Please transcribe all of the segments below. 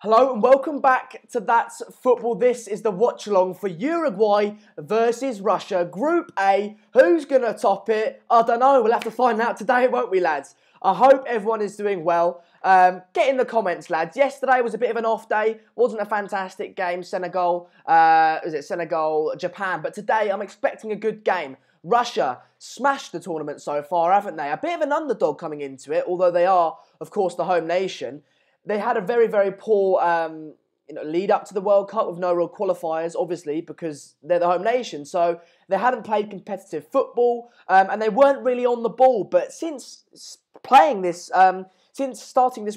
Hello and welcome back to That's Football. This is the watch-along for Uruguay versus Russia. Group A. Who's going to top it? I don't know. We'll have to find out today, won't we, lads? I hope everyone is doing well. Get in the comments, lads. Yesterday was a bit of an off day. Wasn't a fantastic game. Senegal, Japan. But today I'm expecting a good game. Russia smashed the tournament so far, haven't they? A bit of an underdog coming into it, although they are, of course, the home nation. They had a very, very poor lead up to the World Cup with no real qualifiers, obviously, because they're the home nation. So they hadn't played competitive football and they weren't really on the ball. But since starting this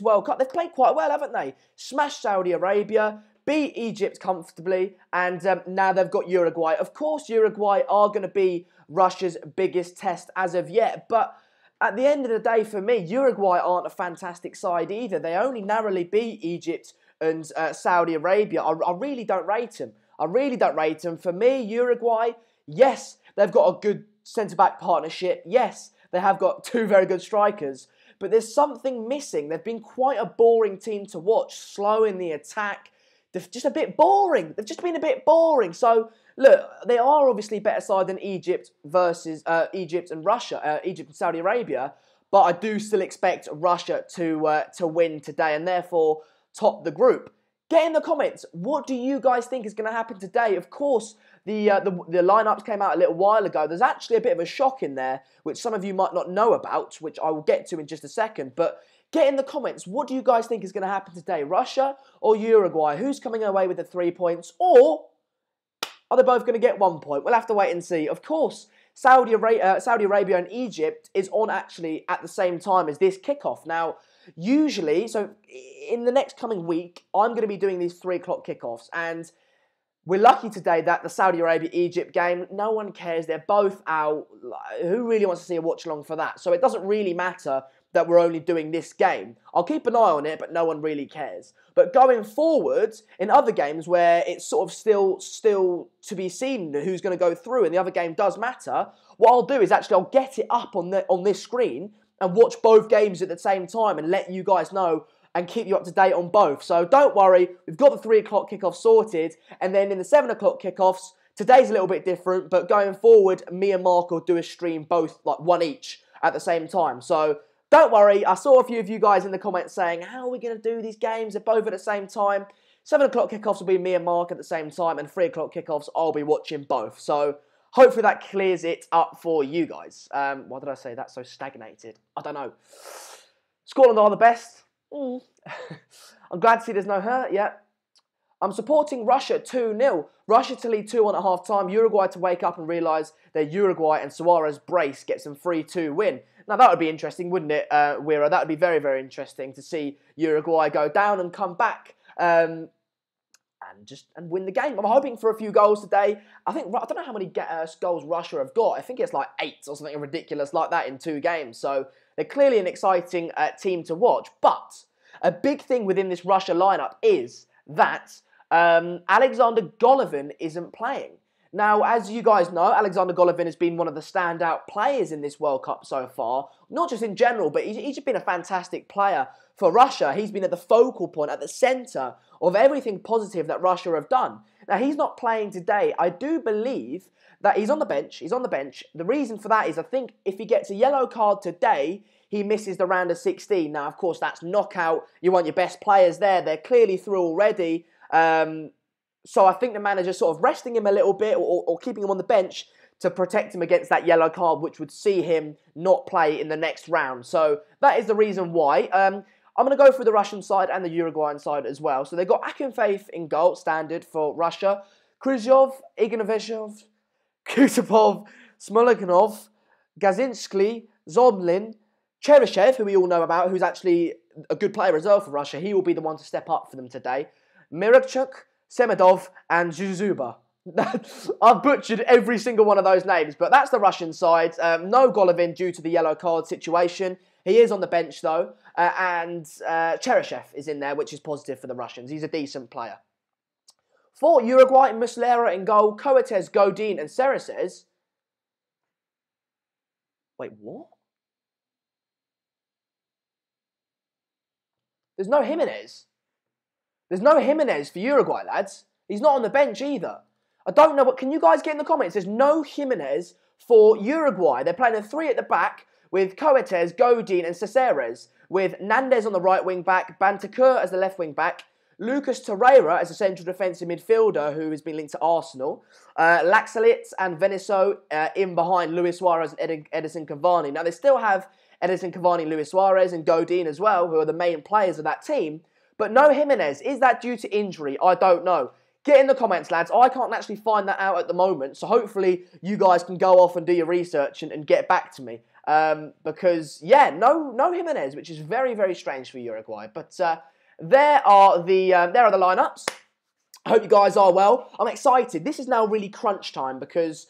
World Cup, they've played quite well, haven't they? Smashed Saudi Arabia, beat Egypt comfortably, and now they've got Uruguay. Of course, Uruguay are going to be Russia's biggest test as of yet, but at the end of the day, for me, Uruguay aren't a fantastic side either. They only narrowly beat Egypt and Saudi Arabia. I really don't rate them. I really don't rate them. For me, Uruguay, yes, they've got a good centre-back partnership. Yes, they have got two very good strikers. But there's something missing. They've been quite a boring team to watch. Slow in the attack. They're just a bit boring. They've just been a bit boring. So, look, they are obviously better side than Egypt versus Egypt and Russia, Egypt and Saudi Arabia. But I do still expect Russia to win today and therefore top the group. Get in the comments. What do you guys think is going to happen today? Of course, the lineups came out a little while ago. There's actually a bit of a shock in there, which some of you might not know about, which I will get to in just a second. But get in the comments, what do you guys think is going to happen today? Russia or Uruguay? Who's coming away with the 3 points? Or are they both going to get 1 point? We'll have to wait and see. Of course, Saudi Arabia and Egypt is on actually at the same time as this kickoff. Now, usually, so in the next coming week, I'm going to be doing these 3 o'clock kickoffs. And we're lucky today that the Saudi Arabia-Egypt game, no one cares. They're both out. Who really wants to see a watch-along for that? So it doesn't really matter that we're only doing this game. I'll keep an eye on it, but no one really cares. But going forward, in other games where it's sort of still to be seen who's going to go through and the other game does matter, what I'll do is actually I'll get it up on this screen and watch both games at the same time and let you guys know and keep you up to date on both. So don't worry, we've got the 3 o'clock kickoff sorted, and then in the 7 o'clock kickoffs, today's a little bit different, but going forward, me and Mark will do a stream both, like one each, at the same time. So don't worry, I saw a few of you guys in the comments saying, how are we going to do these games? They're both at the same time. 7 o'clock kickoffs will be me and Mark at the same time, and 3 o'clock kickoffs, I'll be watching both. So hopefully that clears it up for you guys. Why did I say that so stagnated? I don't know. Scotland are the best. I'm glad to see there's no hurt yet. I'm supporting Russia 2-0. Russia to lead 2-1 at half-time. Uruguay to wake up and realise they're Uruguay and Suarez brace gets them 3-2 win. Now that would be interesting, wouldn't it, Wira? That would be very, very interesting to see Uruguay go down and come back and win the game. I'm hoping for a few goals today. I don't know how many goals Russia have got. I think it's like 8 or something ridiculous like that in 2 games. So they're clearly an exciting team to watch. But a big thing within this Russia lineup is that Alexander Golovin isn't playing. Now, as you guys know, Alexander Golovin has been one of the standout players in this World Cup so far. Not just in general, but he's just been a fantastic player for Russia. He's been at the focal point, at the centre of everything positive that Russia have done. Now, he's not playing today. I do believe that he's on the bench. He's on the bench. The reason for that is I think if he gets a yellow card today, he misses the round of 16. Now, of course, that's knockout. You want your best players there. They're clearly through already. So I think the manager's sort of resting him a little bit or keeping him on the bench to protect him against that yellow card, which would see him not play in the next round. So that is the reason why. I'm going to go through the Russian side and the Uruguayan side as well. So they've got Akinfeev in goal, standard for Russia. Kryzhov, Ignashevich, Kutapov, Smolakhanov, Gazinskli, Zomlin, Cheryshev, who we all know about, who's actually a good player as well for Russia. He will be the one to step up for them today. Mirakchuk, Semedov, and Zhuzuba. I've butchered every single one of those names, but that's the Russian side. No Golovin due to the yellow card situation. He is on the bench, though, and Cheryshev is in there, which is positive for the Russians. He's a decent player. For Uruguay, Muslera in goal, Coates, Godin, and Cereces. Wait, what? There's no Jimenez. There's no Jimenez for Uruguay, lads. He's not on the bench either. I don't know what... Can you guys get in the comments? There's no Jimenez for Uruguay. They're playing a 3 at the back with Coates, Godin and Cesares, with Nandez on the right wing back, Bentancur as the left wing back, Lucas Torreira as a central defensive midfielder who has been linked to Arsenal, Laxalit and Veniso in behind Luis Suarez and Edison Cavani. Now, they still have Edison Cavani, Luis Suarez and Godin as well, who are the main players of that team, but no Jimenez. Is that due to injury? I don't know. Get in the comments, lads. I can't actually find that out at the moment, so hopefully you guys can go off and do your research and get back to me. Because, yeah, no Jimenez, which is very, very strange for Uruguay. But there are the lineups. I hope you guys are well. I'm excited. This is now really crunch time because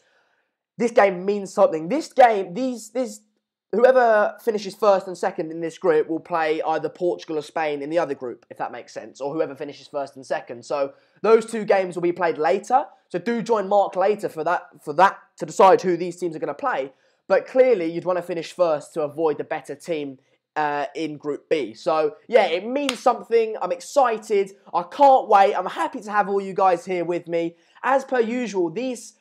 this game means something. This game, whoever finishes first and second in this group will play either Portugal or Spain in the other group, if that makes sense, or whoever finishes first and second. So those 2 games will be played later. So do join Mark later for that to decide who these teams are going to play. But clearly, you'd want to finish first to avoid the better team in Group B. So, yeah, it means something. I'm excited. I can't wait. I'm happy to have all you guys here with me. As per usual, these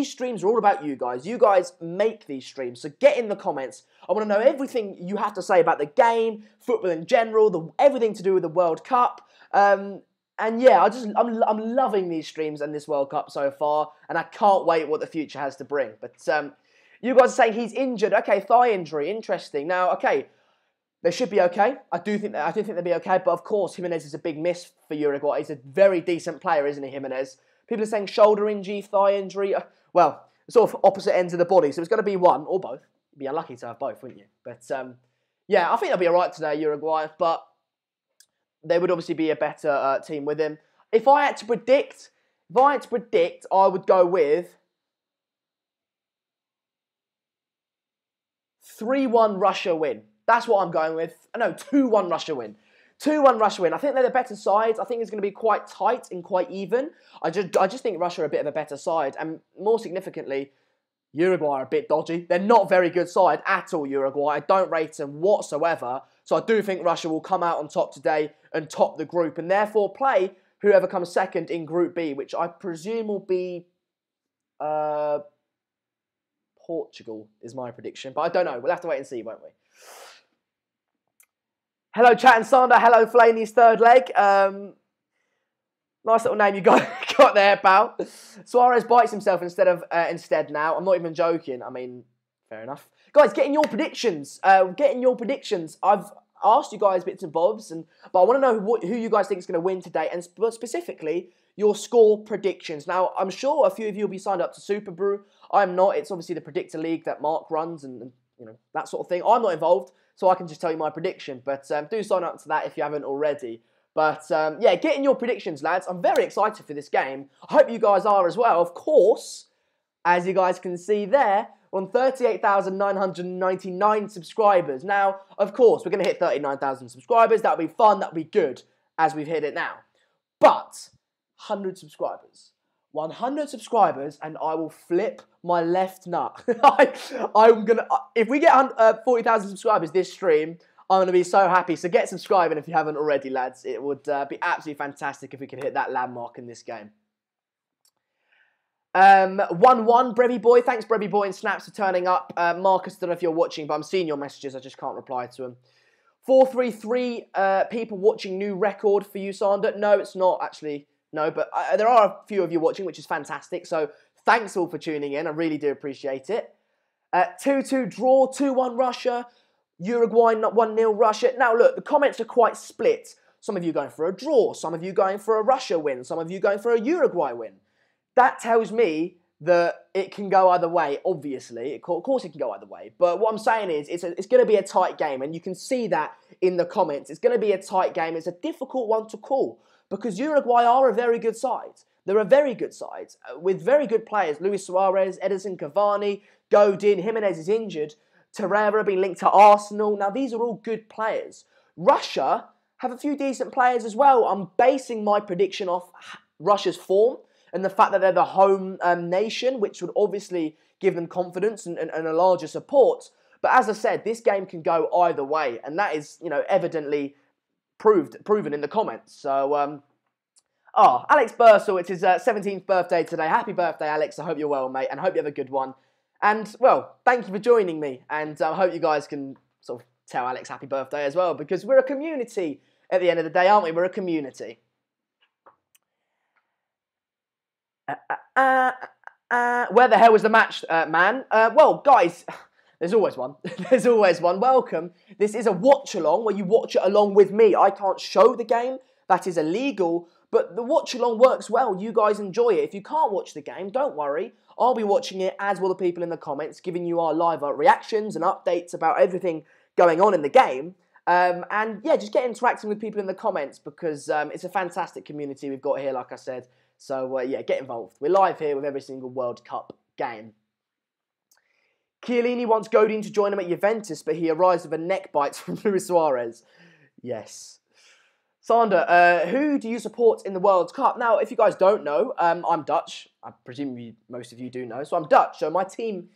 streams are all about you guys. You guys make these streams. So get in the comments. I want to know everything you have to say about the game, football in general, everything to do with the World Cup. And yeah, I'm loving these streams and this World Cup so far. And I can't wait what the future has to bring. But you guys are saying he's injured. Okay, thigh injury. Interesting. Now, okay, they should be okay. I do think they'll be okay. But of course, Jimenez is a big miss for Uruguay. He's a very decent player, isn't he, Jimenez? People are saying shoulder injury, thigh injury. Well, sort of opposite ends of the body. So it's going to be one or both. You'd be unlucky to have both, wouldn't you? But yeah, I think they'll be all right today, Uruguay. But they would obviously be a better team with him. If I had to predict, I would go with 3-1 Russia win. That's what I'm going with. No, 2-1 Russia win. 2-1 Russia win. I think they're the better sides. I think it's going to be quite tight and quite even. I just think Russia are a bit of a better side. And more significantly, Uruguay are a bit dodgy. They're not a very good side at all, Uruguay. I don't rate them whatsoever. So I do think Russia will come out on top today and top the group. And therefore play whoever comes second in Group B, which I presume will be Portugal is my prediction. But I don't know. We'll have to wait and see, won't we? Hello, Chat and Sander. Hello, Flaney's third leg. Nice little name you got there, pal. Suarez bites himself instead now. I'm not even joking. I mean, fair enough. Guys, get in your predictions. I've asked you guys bits and bobs, but I want to know who you guys think is going to win today, and specifically your score predictions. Now, I'm sure a few of you will be signed up to Super Brew. I'm not. It's obviously the predictor league that Mark runs and you know that sort of thing. I'm not involved, so I can just tell you my prediction. But do sign up to that if you haven't already. But yeah, get in your predictions, lads. I'm very excited for this game. I hope you guys are as well. Of course, as you guys can see there, we're on 38,999 subscribers. Now, of course, we're going to hit 39,000 subscribers. That'll be fun. That'll be good as we've hit it now. But 100 subscribers. 100 subscribers and I will flip my left nut. If we get 40,000 subscribers this stream, I'm going to be so happy. So get subscribing if you haven't already, lads. It would be absolutely fantastic if we could hit that landmark in this game. 1-1, Brevy Boy. Thanks, Brevy Boy and Snaps for turning up. Marcus, I don't know if you're watching, but I'm seeing your messages. I just can't reply to them. 433 people watching, new record for you, Sander. No, it's not actually. No, but there are a few of you watching, which is fantastic. So thanks all for tuning in. I really do appreciate it. 2-2 draw, 2-1 Russia. Uruguay, not 1-0 Russia. Now, look, the comments are quite split. Some of you going for a draw. Some of you going for a Russia win. Some of you going for a Uruguay win. That tells me that it can go either way, obviously. Of course it can go either way. But what I'm saying is it's going to be a tight game. And you can see that in the comments. It's going to be a tight game. It's a difficult one to call. Because Uruguay are a very good side. They're a very good side. With very good players. Luis Suarez, Edison Cavani, Godin, Jimenez is injured. Torreira being linked to Arsenal. Now, these are all good players. Russia have a few decent players as well. I'm basing my prediction off Russia's form and the fact that they're the home nation, which would obviously give them confidence and a larger support. But as I said, this game can go either way. And that is, you know, evidently proven in the comments. So, Alex Bursell, it's his 17th birthday today. Happy birthday, Alex. I hope you're well, mate, and I hope you have a good one. And, well, thank you for joining me, and I hope you guys can sort of tell Alex happy birthday as well, because we're a community at the end of the day, aren't we? We're a community. Where the hell was the match, man? Well, guys, there's always one. There's always one. Welcome. This is a watch-along where you watch it along with me. I can't show the game. That is illegal. But the watch-along works well. You guys enjoy it. If you can't watch the game, don't worry. I'll be watching it, as will the people in the comments, giving you our live reactions and updates about everything going on in the game. And, yeah, just get interacting with people in the comments because it's a fantastic community we've got here, like I said. So, yeah, get involved. We're live here with every single World Cup game. Chiellini wants Godin to join him at Juventus, but he arrives with a neck bite from Luis Suarez. Yes. Sander, who do you support in the World Cup? Now, if you guys don't know, I'm Dutch. I presume most of you do know. So I'm Dutch. So my team,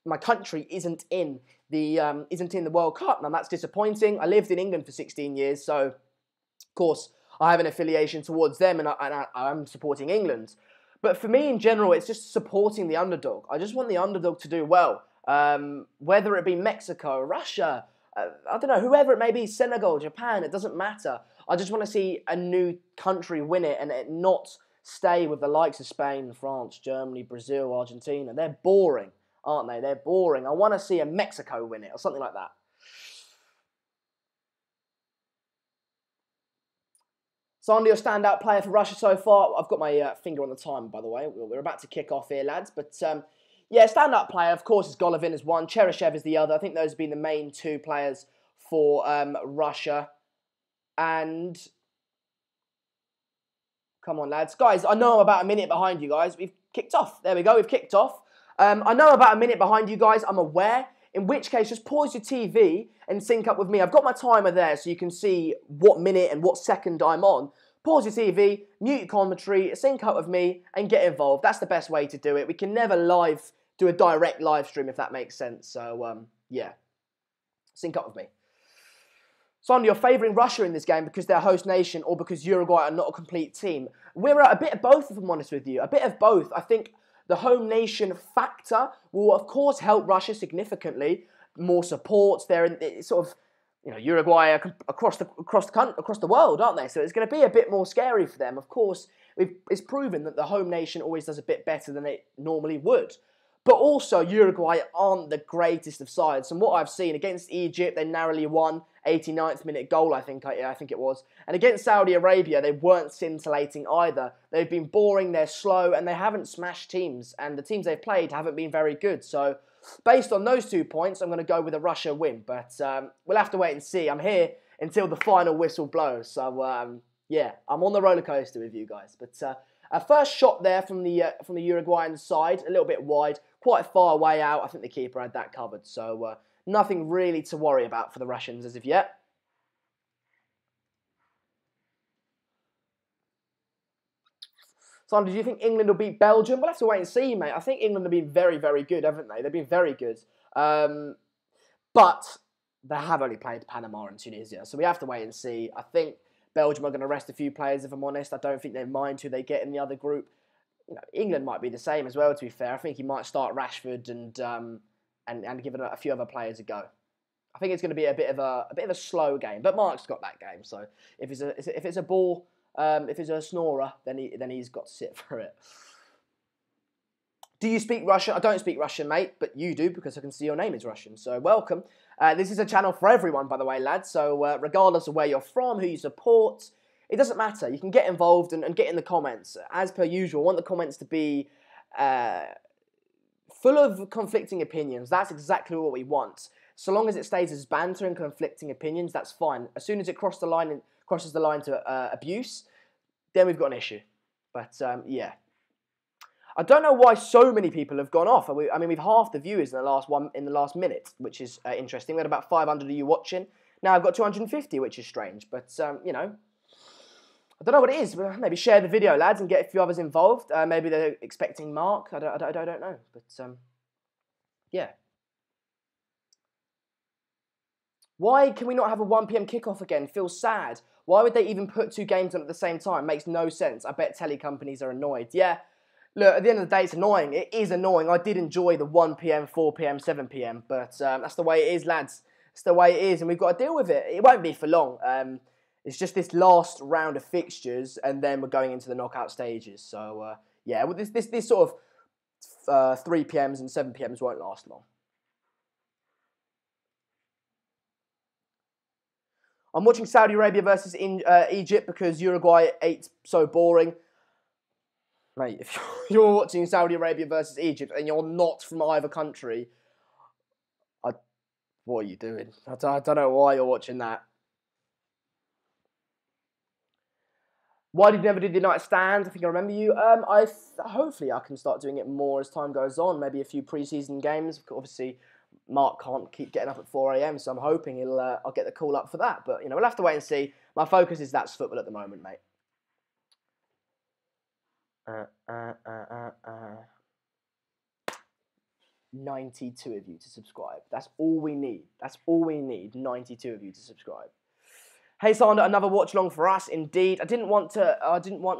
my country isn't in the World Cup. Now that's disappointing. I lived in England for 16 years, so of course I have an affiliation towards them, and I'm supporting England. But for me in general, it's just supporting the underdog. I just want the underdog to do well. Whether it be Mexico, Russia, I don't know, whoever it may be, Senegal, Japan, it doesn't matter. I just want to see a new country win it and it not stay with the likes of Spain, France, Germany, Brazil, Argentina. They're boring, aren't they? They're boring. I want to see a Mexico win it or something like that. Sandy, your standout player for Russia so far. I've got my finger on the time, by the way. We're about to kick off here, lads. But, yeah, standout player, of course, is Golovin is one. Cheryshev is the other. I think those have been the main two players for Russia. And, come on, lads. Guys, I know I'm about a minute behind you guys. We've kicked off. There we go. We've kicked off. I know I'm about a minute behind you guys. I'm aware. In which case, just pause your TV and sync up with me. I've got my timer there so you can see what minute and what second I'm on. Pause your TV, mute your commentary, sync up with me, and get involved. That's the best way to do it. We can never do a direct live stream, if that makes sense. So, yeah. Sync up with me. Sondra, you're favouring Russia in this game because they're a host nation or because Uruguay are not a complete team. We're at a bit of both, if I'm honest with you. A bit of both. I think the home nation factor will, of course, help Russia significantly. More support. They're in sort of, you know, Uruguay are across the world, aren't they? So it's going to be a bit more scary for them. Of course, it's proven that the home nation always does a bit better than it normally would. But also, Uruguay aren't the greatest of sides. From what I've seen, against Egypt, they narrowly won. 89th minute goal, I think it was. And against Saudi Arabia, they weren't scintillating either. They've been boring, they're slow, and they haven't smashed teams. And the teams they've played haven't been very good. So, based on those 2 points, I'm going to go with a Russia win. But we'll have to wait and see. I'm here until the final whistle blows. So, yeah, I'm on the roller coaster with you guys. But a first shot there from the Uruguayan side, a little bit wide, quite far away out. I think the keeper had that covered. So, nothing really to worry about for the Russians as of yet. Sandra, do you think England will beat Belgium? We'll have to wait and see, mate. I think England have been very, very good, haven't they? They've been very good. But they have only played Panama and Tunisia, so we have to wait and see. I think Belgium are going to rest a few players, if I'm honest. I don't think they mind who they get in the other group. You know, England might be the same as well, to be fair. I think he might start Rashford and give it a few other players a go. I think it's going to be a bit of a slow game, but Mark's got that game. So if it's a ball, if it's a snorer, then he's got to sit for it. Do you speak Russian? I don't speak Russian, mate, but you do because I can see your name is Russian. So welcome. This is a channel for everyone, by the way, lads. So regardless of where you're from, who you support, it doesn't matter. You can get involved and get in the comments. As per usual, I want the comments to be full of conflicting opinions. That's exactly what we want. So long as it stays as banter and conflicting opinions, that's fine. As soon as it crosses the line to abuse, then we've got an issue. But yeah, I don't know why so many people have gone off. I mean, we've halved the viewers in the last minute, which is interesting. We had about 500 of you watching. Now I've got 250, which is strange. But you know, I don't know what it is. Maybe share the video, lads, and get a few others involved. Maybe they're expecting Mark. I don't know. But yeah. Why can we not have a 1 p.m. kickoff again? Feels sad. Why would they even put 2 games on at the same time? Makes no sense. I bet telly companies are annoyed. Yeah, look, at the end of the day, it's annoying. It is annoying. I did enjoy the 1 p.m., 4 p.m., 7 p.m., but that's the way it is, lads. It's the way it is, and we've got to deal with it. It won't be for long. It's just this last round of fixtures, and then we're going into the knockout stages. So, yeah, well, this sort of 3 p.m.s and 7 p.m.s won't last long. I'm watching Saudi Arabia versus Egypt because Uruguay 8's so boring. Mate, if you're watching Saudi Arabia versus Egypt and you're not from either country, what are you doing? I don't know why you're watching that. Why did you never do the United Stand? I think I remember you. Hopefully I can start doing it more as time goes on. Maybe a few pre-season games. Obviously, Mark can't keep getting up at 4 a.m, so I'm hoping I'll get the call up for that. But, we'll have to wait and see. My focus is that's football at the moment, mate. 92 of you to subscribe. That's all we need. That's all we need. 92 of you to subscribe. Hey Sander, another watch along for us. Indeed, I didn't want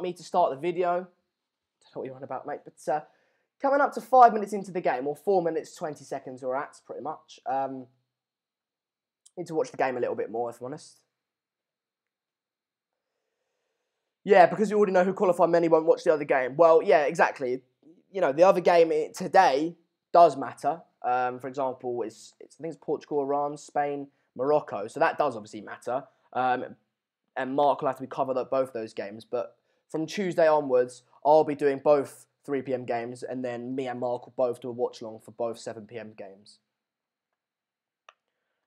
me to start the video. I don't know what you're on about, mate. But coming up to 5 minutes into the game, or 4 minutes 20 seconds, we're at pretty much. Need to watch the game a little bit more, if I'm honest. Yeah, because you already know who qualified, many won't watch the other game. Well, yeah, exactly. The other game today does matter. For example, I think it's Portugal, Iran, Spain, Morocco. So that does obviously matter. And Mark will have to be covered up both those games. But from Tuesday onwards, I'll be doing both 3 p.m. games, and then me and Mark will both do a watch along for both 7 p.m. games.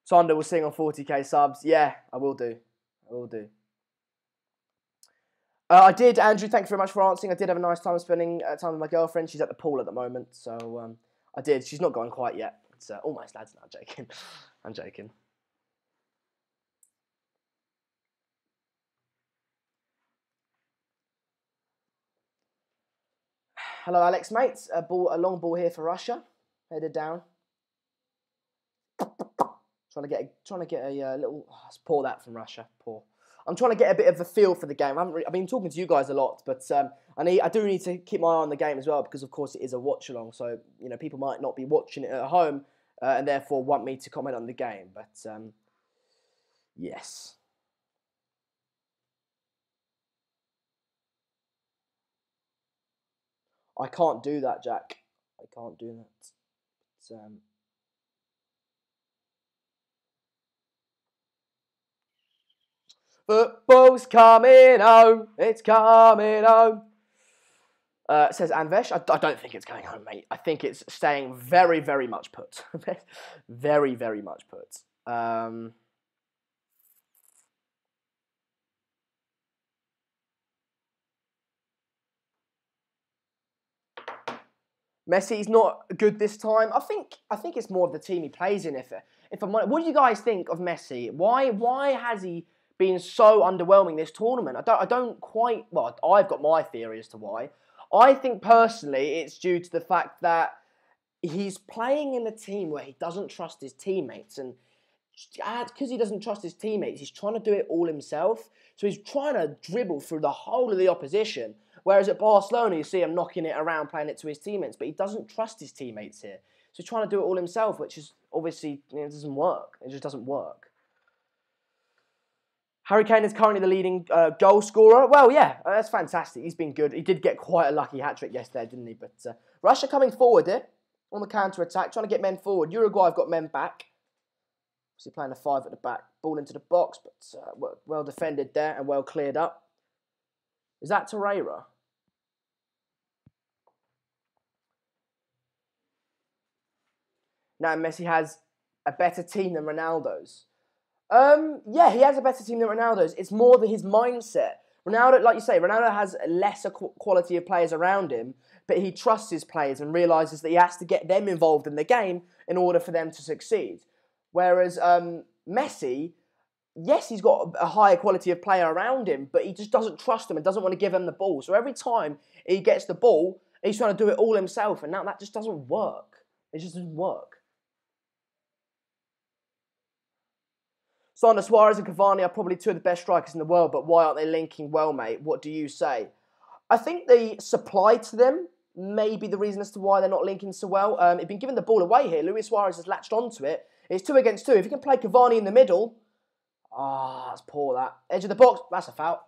Sander will sing on 40k subs. Yeah, I will do. I will do. I did, Andrew, thank you very much for answering. I did have a nice time spending time with my girlfriend. She's at the pool at the moment, so I did. She's not gone quite yet. It's almost, lads. No, I'm joking. I'm joking. Hello, Alex, mates. A long ball here for Russia. Headed down. Trying to get a little. Oh, let's pour that from Russia. Pour. I'm trying to get a bit of a feel for the game. I've been talking to you guys a lot, but I do need to keep my eye on the game as well, because of course it is a watch along. So people might not be watching it at home and therefore want me to comment on the game. But yes. I can't do that, Jack. I can't do that. Football's coming home. It's coming home. Says Anvesh. I don't think it's going home, mate. I think it's staying very, very much put. Very, very much put. Messi's not good this time. I think it's more of the team he plays in. If I'm honest. What do you guys think of Messi? Why has he been so underwhelming this tournament? I don't quite. Well, I've got my theory as to why. I think personally it's due to the fact that he's playing in a team where he doesn't trust his teammates, and because he doesn't trust his teammates, he's trying to do it all himself. So he's trying to dribble through the whole of the opposition. Whereas at Barcelona, you see him knocking it around, playing it to his teammates, but he doesn't trust his teammates here. So he's trying to do it all himself, which is obviously, it doesn't work. It just doesn't work. Harry Kane is currently the leading goal scorer. Well, yeah, that's fantastic. He's been good. He did get quite a lucky hat-trick yesterday, didn't he? But Russia coming forward here on the counter-attack, trying to get men forward. Uruguay have got men back. Obviously playing a 5 at the back. Ball into the box, but well defended there and well cleared up. Is that Torreira? Now Messi has a better team than Ronaldo's. Yeah, he has a better team than Ronaldo's. It's more than his mindset. Ronaldo, like you say, Ronaldo has a lesser quality of players around him, but he trusts his players and realises that he has to get them involved in the game in order for them to succeed. Whereas Messi, yes, he's got a higher quality of player around him, but he just doesn't trust them and doesn't want to give them the ball. So every time he gets the ball, he's trying to do it all himself, and now that just doesn't work. It just doesn't work. Sandro Suarez and Cavani are probably two of the best strikers in the world, but why aren't they linking well, mate? What do you say? I think the supply to them may be the reason as to why they're not linking so well. They've been giving the ball away here. Luis Suarez has latched onto it. It's 2 against 2. If you can play Cavani in the middle, that's poor, that. Edge of the box, that's a foul.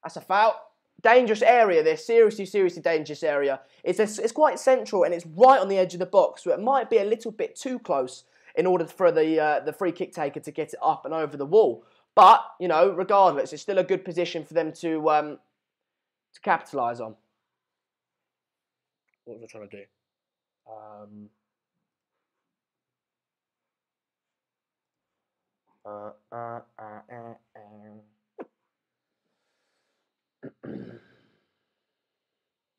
That's a foul. Dangerous area, this. Seriously, seriously dangerous area. It's quite central and it's right on the edge of the box, so it might be a little bit too close in order for the free kick taker to get it up and over the wall. But, you know, regardless, it's still a good position for them to capitalise on. What was I trying to do?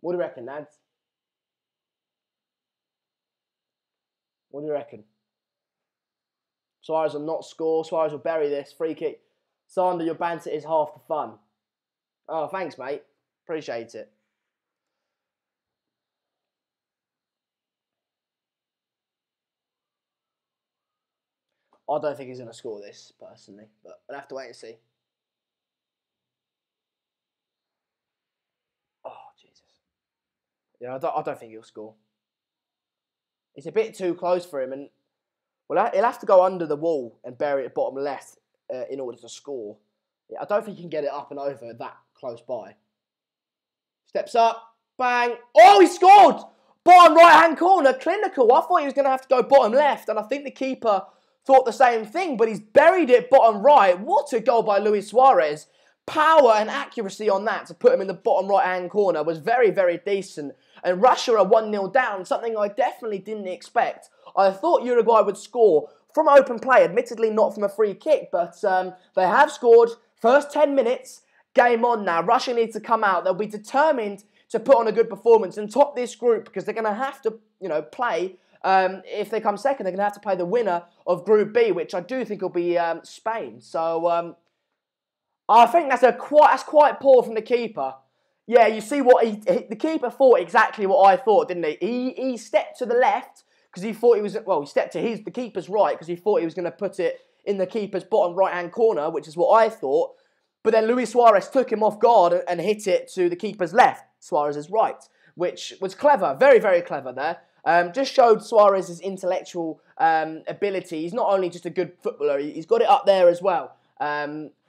What do you reckon, lads? What do you reckon? Suarez will not score. Suarez will bury this. Free kick. Sander, your banter is half the fun. Oh, thanks, mate. Appreciate it. I don't think he's going to score this, personally. But we'll have to wait and see. Oh, Jesus. Yeah, I don't think he'll score. It's a bit too close for him. And well, he'll have to go under the wall and bury it bottom left in order to score. Yeah, I don't think he can get it up and over that close by. Steps up. Bang. Oh, he scored! Bottom right-hand corner. Clinical. I thought he was going to have to go bottom left. And I think the keeper thought the same thing. But he's buried it bottom right. What a goal by Luis Suarez. Power and accuracy on that to put him in the bottom right-hand corner was very, very decent. And Russia are 1-0 down, something I definitely didn't expect. I thought Uruguay would score from open play, admittedly not from a free kick, but they have scored. First 10 minutes, game on now. Russia needs to come out. They'll be determined to put on a good performance and top this group because they're going to have to, you know, play. If they come second, they're going to have to play the winner of Group B, which I do think will be Spain. So I think that's quite poor from the keeper. Yeah, you see what the keeper thought exactly what I thought, didn't he? He stepped to the left because he thought he was, well, he stepped to the keeper's right because he thought he was going to put it in the keeper's bottom right-hand corner, which is what I thought. But then Luis Suarez took him off guard and hit it to the keeper's left, Suarez's right, which was clever, very, very clever there. Just showed Suarez's intellectual ability. He's not only just a good footballer, he's got it up there as well.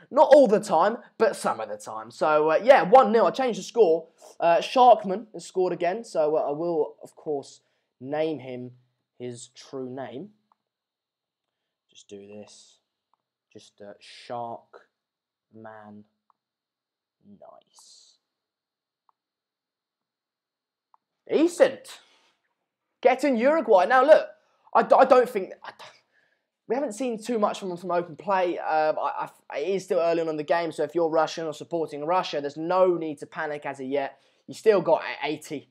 Not all the time, but some of the time. So, yeah, 1-0. I changed the score. Sharkman has scored again, so I will, of course, name him his true name. Just do this. Just Sharkman. Nice. Decent. Getting Uruguay. Now, look, I don't think... We haven't seen too much from open play. It is still early on in the game, so if you're Russian or supporting Russia, there's no need to panic as of yet. You still got 80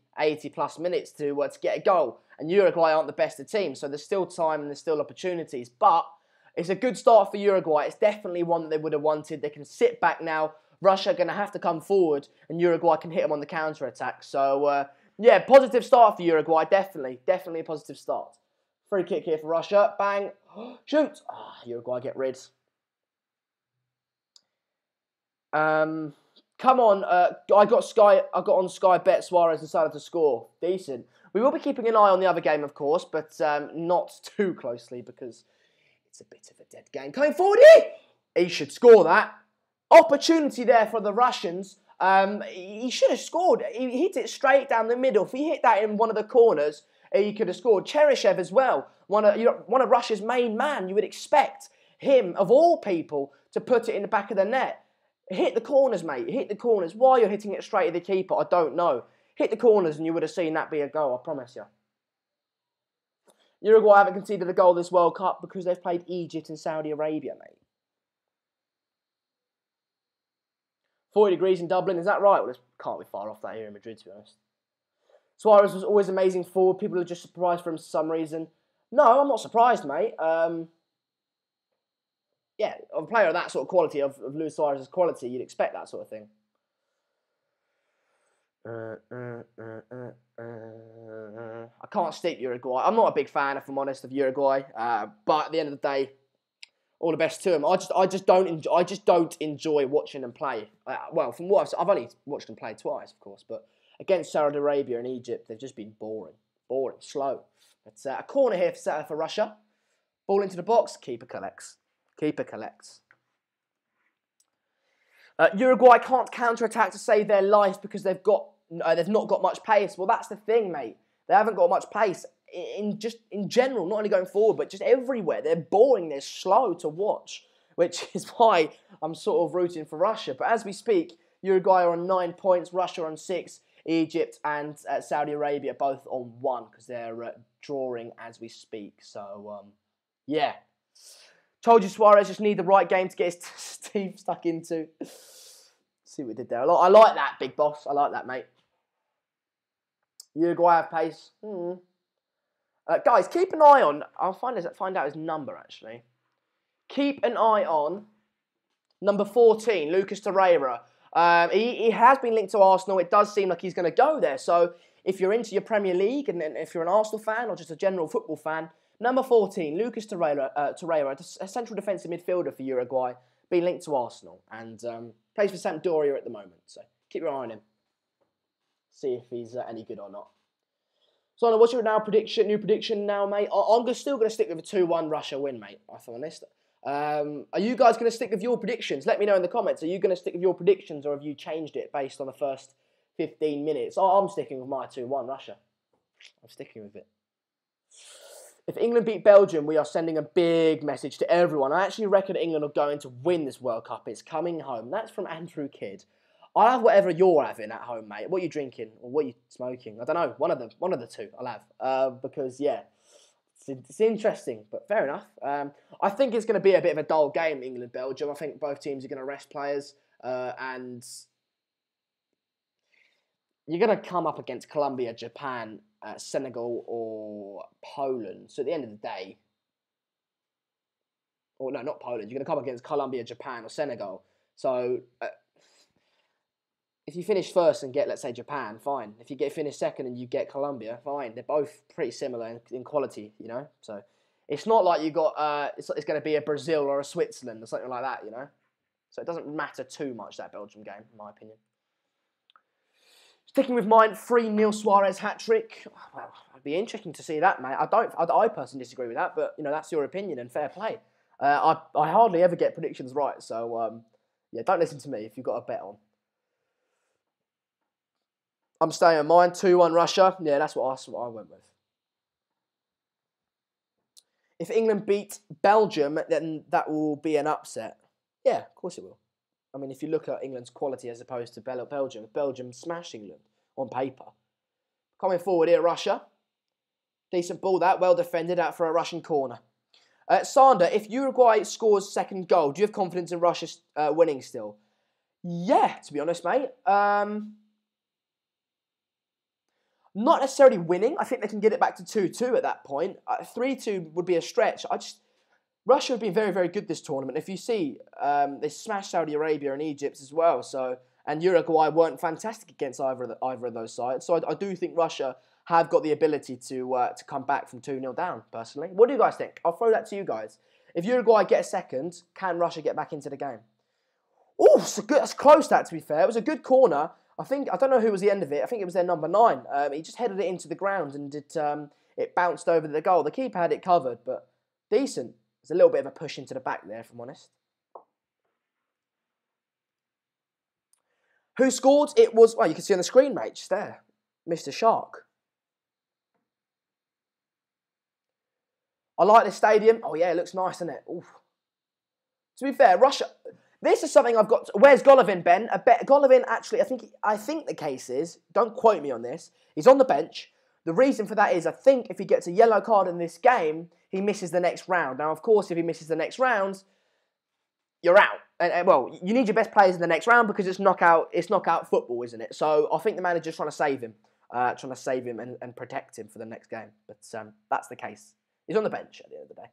plus minutes to get a goal. And Uruguay aren't the best of teams, so there's still time and there's still opportunities. But it's a good start for Uruguay. It's definitely one that they would have wanted. They can sit back now. Russia are going to have to come forward, and Uruguay can hit them on the counter-attack. So, yeah, positive start for Uruguay, definitely. Definitely a positive start. Free kick here for Russia. Bang. Shoot. Uruguay get rid. Come on. I got on Sky Bet Suarez decided to score. Decent. We will be keeping an eye on the other game, of course, but not too closely because it's a bit of a dead game. Coming forward here. He should score that. Opportunity there for the Russians. He should have scored. He hit it straight down the middle. If he hit that in one of the corners, he could have scored. Cheryshev as well, one of Russia's main man. You would expect him, of all people, to put it in the back of the net. Hit the corners, mate. Hit the corners. Why you're hitting it straight at the keeper, I don't know. Hit the corners and you would have seen that be a goal, I promise you. Uruguay haven't conceded a goal this World Cup because they've played Egypt and Saudi Arabia, mate. 40 degrees in Dublin, is that right? Well, it can't be far off that here in Madrid, to be honest. Suarez was always amazing forward. People are just surprised for him for some reason. No, I'm not surprised, mate. Yeah, of a player of that sort of quality, of Luis Suarez's quality, you'd expect that sort of thing. I can't stick Uruguay. I'm not a big fan, if I'm honest, of Uruguay. But at the end of the day, All the best to him. I just don't enjoy watching them play. Well, from what I've only watched them play twice, of course, but against Saudi Arabia and Egypt, they've just been boring, slow. It's a corner here for Russia. Ball into the box. Keeper collects. Uruguay can't counter-attack to save their life because they've not got much pace. Well, that's the thing, mate. They haven't got much pace in general, not only going forward, but just everywhere. They're boring, they're slow to watch, which is why I'm sort of rooting for Russia. But as we speak, Uruguay are on 9 points, Russia on 6, Egypt and Saudi Arabia both on 1 because they're drawing as we speak. So, yeah. Told you Suarez just need the right game to get his teeth stuck into. See what we did there. I like that, big boss. I like that, mate. Uruguay have pace. Guys, keep an eye on... I'll find out his number, actually. Keep an eye on number 14, Lucas Torreira. He has been linked to Arsenal. It does seem like he's going to go there. So if you're into your Premier League and if you're an Arsenal fan or just a general football fan, number 14, Lucas Torreira, a central defensive midfielder for Uruguay, being linked to Arsenal and plays for Sampdoria at the moment. So keep your eye on him. See if he's any good or not. So, what's your new prediction now, mate? I'm still going to stick with a 2-1 Russia win, mate, if I'm honest. Are you guys going to stick with your predictions? Let me know in the comments. Are you going to stick with your predictions or have you changed it based on the first 15 minutes? I'm sticking with my 2-1 Russia. I'm sticking with it. If England beat Belgium, we are sending a big message to everyone. I actually reckon England are going to win this World Cup. It's coming home. That's from Andrew Kidd. I'll have whatever you're having at home, mate. What are you drinking or what are you smoking? I don't know. One of the two I'll have. Because, yeah, it's interesting, but fair enough. I think it's going to be a bit of a dull game, England-Belgium. I think both teams are going to rest players. And you're going to come up against Colombia, Japan, Senegal or Poland. So at the end of the day... Or no, not Poland. You're going to come against Colombia, Japan or Senegal. So... if you finish first and get, let's say, Japan, fine. If you finish second and you get Colombia, fine. They're both pretty similar in quality, you know. So it's not like you got it's going to be a Brazil or a Switzerland or something like that, you know. So it doesn't matter too much, that Belgium game, in my opinion. Sticking with mine, 3-0 Suarez hat-trick. Well, it'd be interesting to see that, mate. I personally disagree with that, but you know that's your opinion and fair play. I hardly ever get predictions right, so yeah, don't listen to me if you've got a bet on. I'm staying on mine. 2-1 Russia. Yeah, that's what I went with. If England beat Belgium, then that will be an upset. Yeah, of course it will. I mean, if you look at England's quality as opposed to Belgium smashed England on paper. Coming forward here, Russia. Decent ball that, well defended out for a Russian corner. Sander, if Uruguay scores second goal, do you have confidence in Russia winning still? Yeah, to be honest, mate. Not necessarily winning. I think they can get it back to 2-2 at that point. 3-2 would be a stretch. Russia have been very, very good this tournament. If you see, they smashed Saudi Arabia and Egypt as well. So, and Uruguay weren't fantastic against either of those sides. So I do think Russia have got the ability to come back from 2-0 down, personally. What do you guys think? I'll throw that to you guys. If Uruguay get a second, can Russia get back into the game? Oh, that's close, that, to be fair. It was a good corner. I don't know who was the end of it. I think it was their number 9. He just headed it into the ground and it bounced over the goal. The keeper had it covered, but decent. There's a little bit of a push into the back there, if I'm honest. Who scored? It was, well, you can see on the screen, mate, just there. Mr. Shark. I like this stadium. Oh, yeah, it looks nice, doesn't it? Oof. To be fair, Russia... This is something I've got... Where's Golovin, Ben? Golovin, actually, I think the case is... Don't quote me on this. He's on the bench. The reason for that is I think if he gets a yellow card in this game, he misses the next round. Now, of course, if he misses the next round, you're out. And well, you need your best players in the next round because it's knockout football, isn't it? So I think the manager's trying to save him. And protect him for the next game. But that's the case. He's on the bench at the end of the day.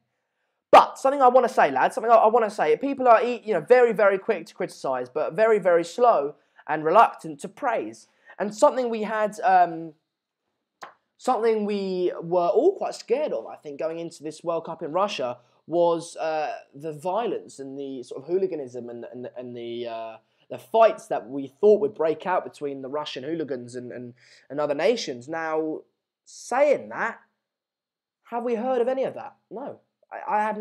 But something I want to say, lads, people are very, very quick to criticise, but very, very slow and reluctant to praise. And something we had, something we were all quite scared of, I think, going into this World Cup in Russia, was the violence and the sort of hooliganism and the fights that we thought would break out between the Russian hooligans and other nations. Now, saying that, have we heard of any of that? No. I have